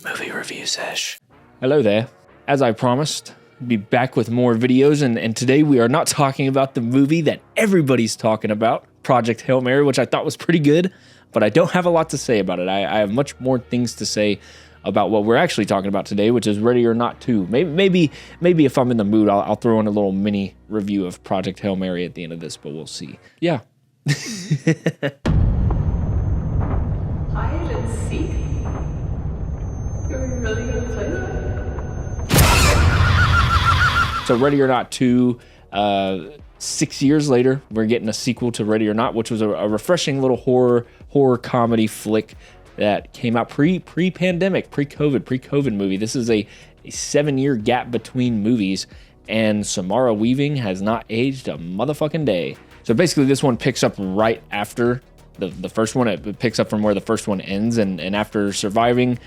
Movie review sesh. Hello there. As I promised, I'll be back with more videos, and today we are not talking about the movie that everybody's talking about, Project Hail Mary, which I thought was pretty good, but I don't have a lot to say about it. I have much more things to say about what we're actually talking about today, which is Ready or Not 2. Maybe if I'm in the mood, I'll throw in a little mini review of Project Hail Mary at the end of this, but we'll see. Yeah. Hide and seek? You're really gonna play that? So Ready or Not 2, 6 years later, we're getting a sequel to Ready or Not, which was a refreshing little horror comedy flick that came out pre-pandemic, pre-COVID movie. This is a 7-year gap between movies, and Samara Weaving has not aged a motherfucking day. So basically this one picks up right after the first one. It picks up from where the first one ends, and after surviving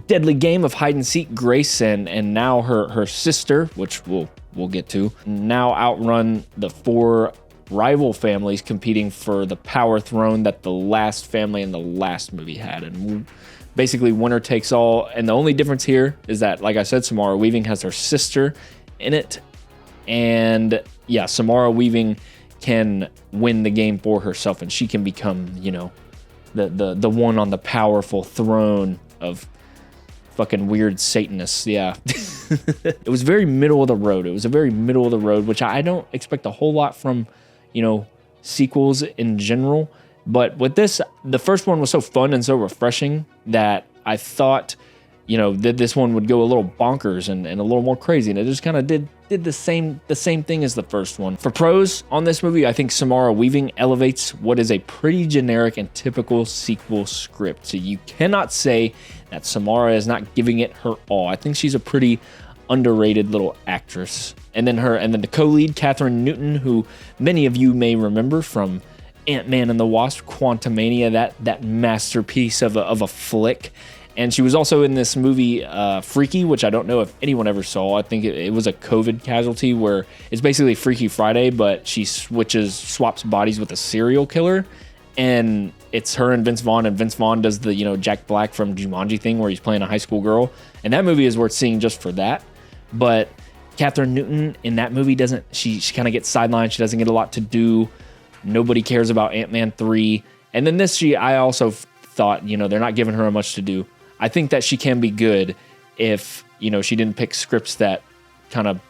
deadly game of hide and seek, Grace and now her sister, which we'll get to, now outrun the 4 rival families competing for the power throne that the last family in the last movie had. And basically winner takes all. And the only difference here is that, like I said, Samara Weaving has her sister in it. And yeah, Samara Weaving can win the game for herself, and she can become, you know, the one on the powerful throne of fucking weird Satanists. Yeah. It was very middle of the road. It was a very middle of the road, which I don't expect a whole lot from, you know, sequels in general. But with this, the first one was so fun and so refreshing that I thought, you know, that this one would go a little bonkers and a little more crazy. And it just kind of did the same thing as the first one. For pros on this movie, I think Samara Weaving elevates what is a pretty generic and typical sequel script. So you cannot say that Samara is not giving it her all. I think she's a pretty underrated little actress. And then the co-lead, Catherine Newton, who many of you may remember from Ant-Man and the Wasp: Quantumania, that masterpiece of a flick. And she was also in this movie, Freaky, which I don't know if anyone ever saw. I think it was a COVID casualty where it's basically Freaky Friday, but she swaps bodies with a serial killer. And it's her and Vince Vaughn, and Vince Vaughn does the, you know, Jack Black from Jumanji thing where he's playing a high school girl. And that movie is worth seeing just for that. But Catherine Newton in that movie she kind of gets sidelined. She doesn't get a lot to do. Nobody cares about Ant-Man 3. And then this, I also thought, you know, they're not giving her much to do. I think that she can be good if, you know, she didn't pick scripts that kind of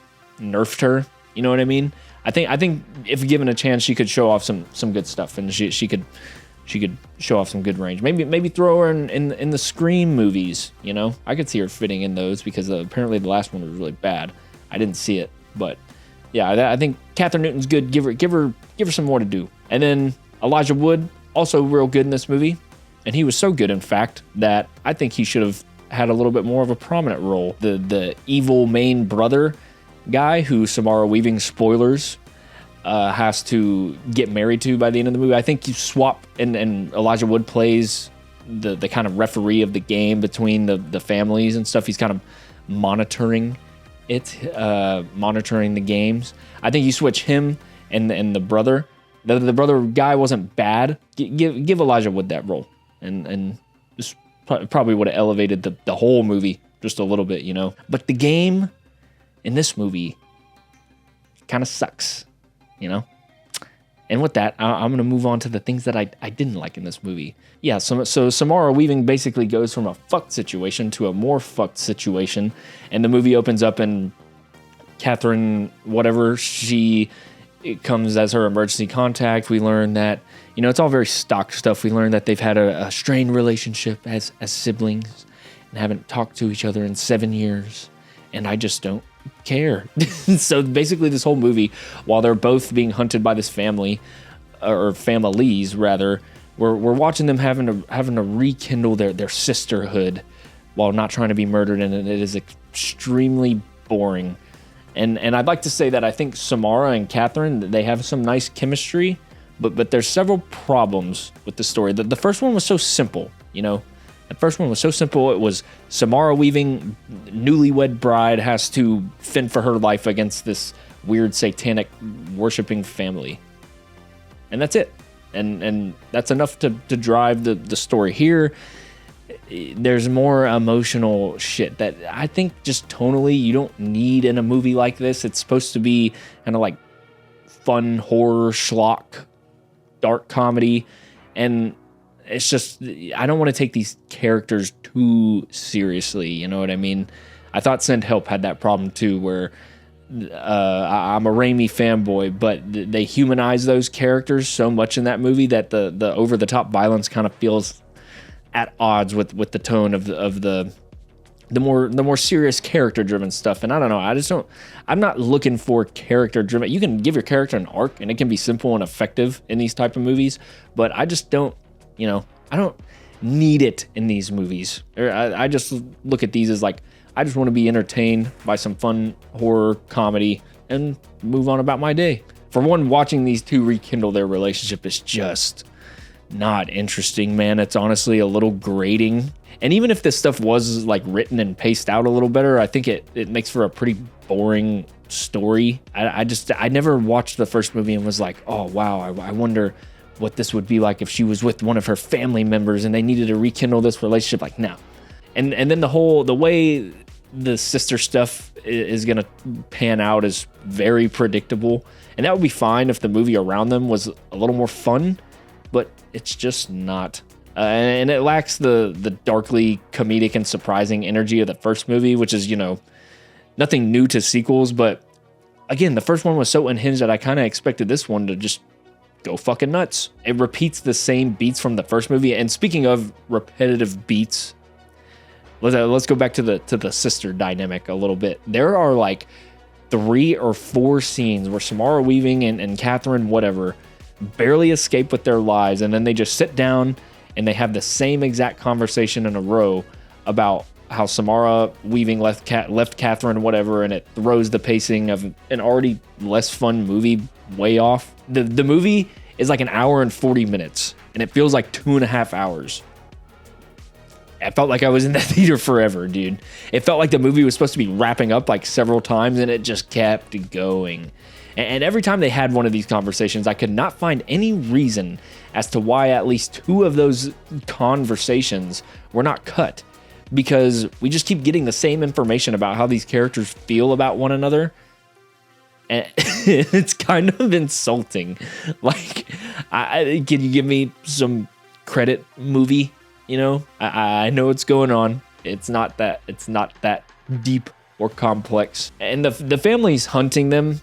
nerfed her. You know what I mean? I think if given a chance, she could show off some good stuff, and she could show off some good range. Maybe throw her in the Scream movies. You know, I could see her fitting in those because apparently the last one was really bad. I didn't see it, but yeah, I think Catherine Newton's good. Give her some more to do. And then Elijah Wood, also real good in this movie. And he was so good, in fact, that I think he should have had a little bit more of a prominent role. The evil main brother guy who Samara Weaving, spoilers, has to get married to by the end of the movie. I think you swap, and Elijah Wood plays the kind of referee of the game between the families and stuff. He's kind of monitoring the games. I think you switch him and the brother. The brother guy wasn't bad. Give Elijah Wood that role. And this probably would have elevated the whole movie just a little bit, you know. But the game in this movie kind of sucks, you know. And with that, I'm going to move on to the things that I didn't like in this movie. Yeah, so Samara Weaving basically goes from a fucked situation to a more fucked situation. And the movie opens up and Catherine, whatever, it comes as her emergency contact. We learn that, you know, it's all very stock stuff. We learn that they've had a strained relationship as siblings and haven't talked to each other in 7 years. And I just don't care. So basically this whole movie, while they're both being hunted by this family, or families rather, we're watching them having to rekindle their sisterhood while not trying to be murdered. And it is extremely boring. And I'd like to say that I think Samara and Catherine, they have some nice chemistry, but there's several problems with the story. The first one was so simple, you know. The first one was so simple. It was Samara Weaving, newlywed bride, has to fend for her life against this weird satanic worshiping family. And that's it. And that's enough to drive the story. Here, there's more emotional shit that I think just tonally you don't need in a movie like this. It's supposed to be kind of like fun horror schlock, dark comedy, and it's just I don't want to take these characters too seriously. You know what I mean? I thought Send Help had that problem too, where I'm a Raimi fanboy, but they humanize those characters so much in that movie that the over the top violence kind of feels at odds with the tone of the more serious character driven stuff. And I don't know, I'm not looking for character driven. You can give your character an arc and it can be simple and effective in these type of movies, but I just don't, I don't need it in these movies. I just look at these as like, I just want to be entertained by some fun horror comedy and move on about my day. For one, watching these two rekindle their relationship is just not interesting, man. It's honestly a little grating. And even if this stuff was like written and paced out a little better, I think it makes for a pretty boring story. I never watched the first movie and was like, oh wow, I wonder what this would be like if she was with one of her family members and they needed to rekindle this relationship. Like, no. And then the way the sister stuff is going to pan out is very predictable. And that would be fine if the movie around them was a little more fun, but it's just not. And it lacks the darkly comedic and surprising energy of the first movie, which is, nothing new to sequels. But again, the first one was so unhinged that I kind of expected this one to just go fucking nuts. It repeats the same beats from the first movie. And speaking of repetitive beats, let's go back to the sister dynamic a little bit. There are like 3 or 4 scenes where Samara Weaving and Catherine whatever barely escape with their lives, and then they just sit down and they have the same exact conversation in a row about how Samara Weaving left Catherine whatever, and it throws the pacing of an already less fun movie way off. The movie is like an hour and 40 minutes, and it feels like 2.5 hours. I felt like I was in that theater forever, dude. It felt like the movie was supposed to be wrapping up like several times, and it just kept going. And every time they had one of these conversations, I could not find any reason as to why at least 2 of those conversations were not cut. Because we just keep getting the same information about how these characters feel about one another. And it's kind of insulting. Like, can you give me some credit, movie? I know what's going on. It's not that deep or complex. And the families hunting them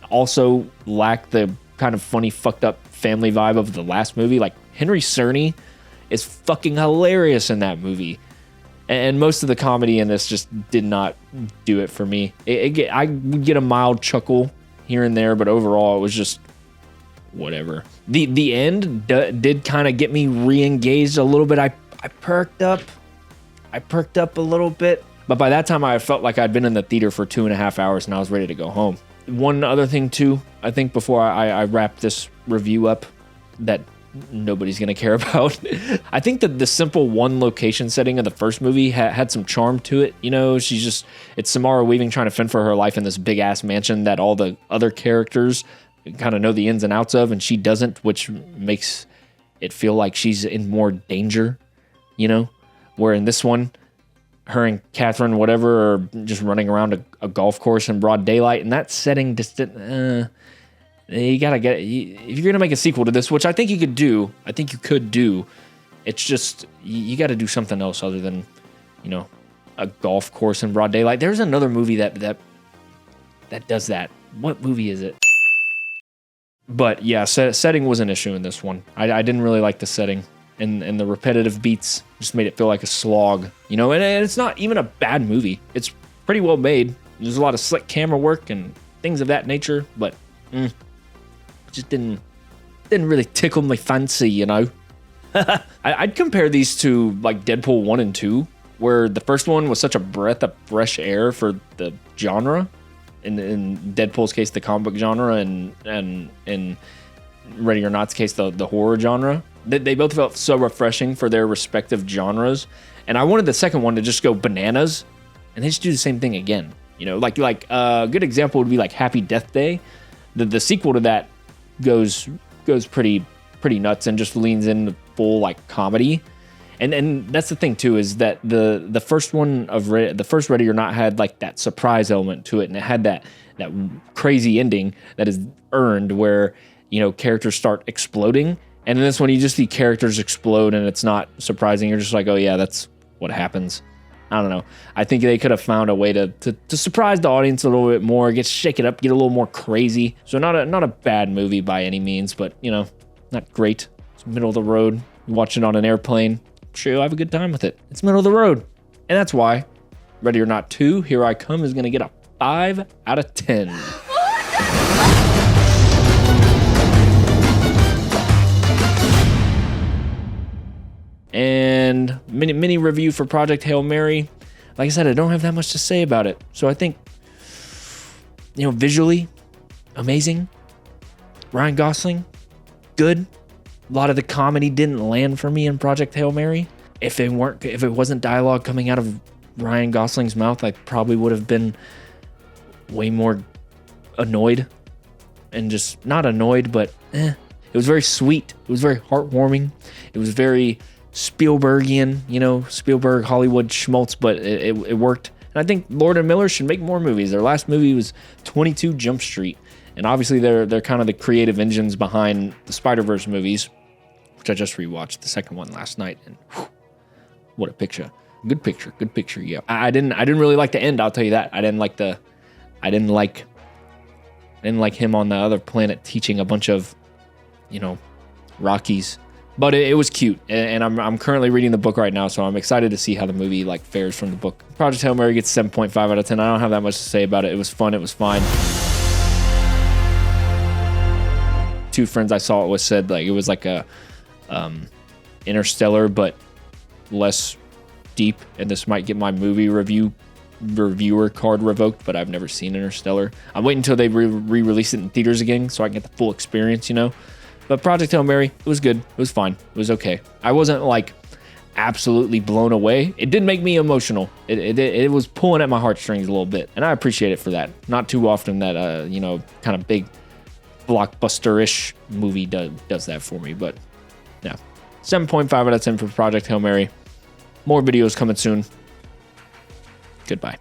also lack the kind of funny, fucked up family vibe of the last movie. Like, Henry Czerny is fucking hilarious in that movie. And most of the comedy in this just did not do it for me. I would get a mild chuckle here and there, but overall it was just whatever. The end did kind of get me re-engaged a little bit. I perked up a little bit, but by that time I felt like I'd been in the theater for 2.5 hours and I was ready to go home. One other thing too, I think before I wrap this review up that nobody's gonna care about. I think that the simple one location setting of the first movie had some charm to it. It's Samara Weaving trying to fend for her life in this big ass mansion that all the other characters kind of know the ins and outs of, and she doesn't, which makes it feel like she's in more danger, where in this one, her and Catherine whatever are just running around a golf course in broad daylight, and that setting just didn't, you gotta get it. If you're gonna make a sequel to this, which I think you could do, it's just you got to do something else other than, a golf course in broad daylight. There's another movie that does that. What movie is it? But yeah, setting was an issue in this one. I didn't really like the setting, and the repetitive beats just made it feel like a slog. And it's not even a bad movie. It's pretty well made. There's a lot of slick camera work and things of that nature, but just didn't really tickle my fancy, I'd compare these to like Deadpool 1 and 2, where the first one was such a breath of fresh air for the genre. In Deadpool's case, the comic book genre, and in Ready or Not's case, the horror genre. They both felt so refreshing for their respective genres. And I wanted the second one to just go bananas, and they just do the same thing again. Like a good example would be like Happy Death Day. The sequel to that goes pretty nuts and just leans into full like comedy. And that's the thing too, is that the first one of the first Ready or Not had like that surprise element to it, and it had that crazy ending that is earned where, you know, characters start exploding. And in this one, you just see characters explode, and it's not surprising. You're just like, oh yeah, that's what happens. I don't know. I think they could have found a way to surprise the audience a little bit more, shake it up, get a little more crazy. So not a bad movie by any means, but you know, not great. It's middle of the road. You watch it on an airplane, I'm sure you'll have a good time with it. It's middle of the road, and that's why Ready or Not 2: Here I Come is gonna get a 5 out of 10. And mini review for Project Hail Mary. Like I said, I don't have that much to say about it. So I think, you know, visually, amazing. Ryan Gosling, good. A lot of the comedy didn't land for me in Project Hail Mary. If it wasn't dialogue coming out of Ryan Gosling's mouth, I probably would have been way more annoyed. And just not annoyed, but It was very sweet. It was very heartwarming. It was very Spielbergian, you know, Spielberg, Hollywood schmaltz, but it worked. And I think Lord and Miller should make more movies. Their last movie was 22 Jump Street. And obviously they're kind of the creative engines behind the Spider-Verse movies, which I just rewatched the second one last night. And whew, what a picture. Good picture, yeah. I didn't really like the end, I'll tell you that. I didn't like him on the other planet teaching a bunch of, you know, Rockies. But it was cute, and I'm currently reading the book right now, so I'm excited to see how the movie like fares from the book. Project Hail Mary gets 7.5 out of 10. I don't have that much to say about it. It was fun. It was fine. Two friends I saw it with said like it was like a Interstellar, but less deep. And this might get my movie reviewer card revoked, but I've never seen Interstellar. I'm waiting until they re-release it in theaters again, so I can get the full experience, you know. But Project Hail Mary, it was good. It was fine. It was okay. I wasn't like absolutely blown away. It did make me emotional. It was pulling at my heartstrings a little bit, and I appreciate it for that. Not too often that you know, kind of big blockbuster-ish movie does that for me. But yeah, 7.5 out of 10 for Project Hail Mary. More videos coming soon. Goodbye.